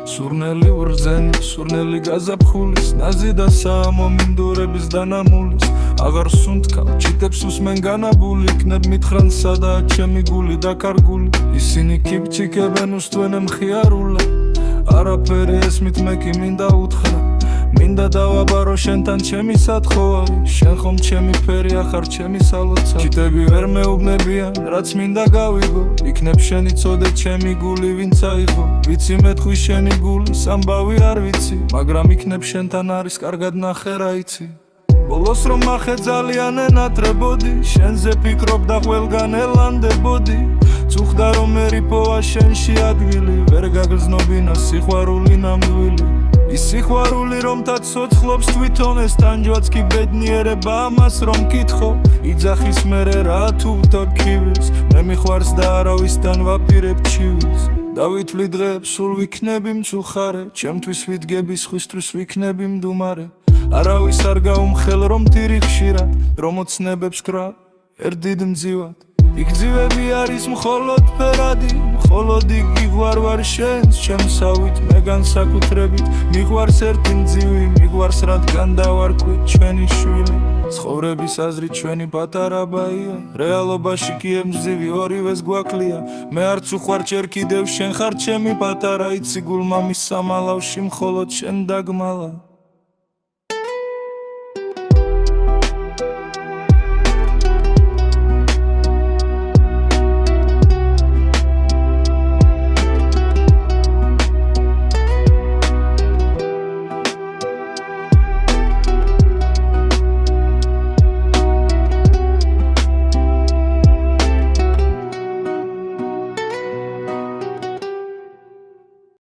სურნელი ურზენი, სურნელი გაზაფხულის, ნაზი და საამომინდურების დანამულის. აღარ სუნთქავ, ჩიტებს უსმენ განაბული, იქნებ მითხრან სადაა ჩემი გული დაკარგული. ისინი კიბჩიკებენ უსტვენ მხიარულე, არაფერი ესმით მე კი მინდა უთხრა. მინდა დავაბარო შენთან ჩემი სათხოარი, შენ ხომ ჩემი ფერი ახარ ჩემი სალოცავი. ჩიტები ვერ მეუბნებიან, რაც მინდა გავიგო, იქნებ შენი წოდე ჩემი გული ვინც აიღო. ვიცი მეთხვი შენი გულის ამბავი არ ვიცი, მაგრამ იქნებ შენთან არის კარგად ნახე რა იცი. ბოლოს რომ მახე ძალიან ენატრებოდი, შენზე ფიქრობ და ყველგან ელანდებოდი. წუხდა რომ ერიპოა შენში ადგილი, ვერ გაგრძნობინა სიყვარული ნამდვილი. ის სიყვარული რომ თაცოცხლობს თვითონ ეს ტანჯვაც კი ბედნიერება ამას რომ კითხო. იძახის მერე რა თუ დაქივის, მე მიყვარს და არავისთან ვაპირებ ჩივის. დავითვლი დღეებს სულ ვიქნები მწუხარე, ჩემთვის ვიდგები სხვისთვის ვიქნები მდუმარე. არავის არ გაუმხელ რომ ტირი ხშირად, რომ ოცნებებს კრა ერთ დიდ მძივად. იქ ძივები არის მხოლოდ ფერადი, მხოლოდ იქ გიღვარ შენს ჩემსავით, მე განსაკუთრებით მიყვარს ერთი მძივი, მიყვარს რადგან დავარქვით ჩვენი შვილი. ცხოვრების აზრი ჩვენი პატარა ბაია, რეალობაში კი ემძივი ორივეს გვაკლია. მე არც უყვარ ჯერ კიდევ შენ ხარ ჩემი პატარა, იცი გულმამის სამალავში მხოლოდ შენ დაგმალა.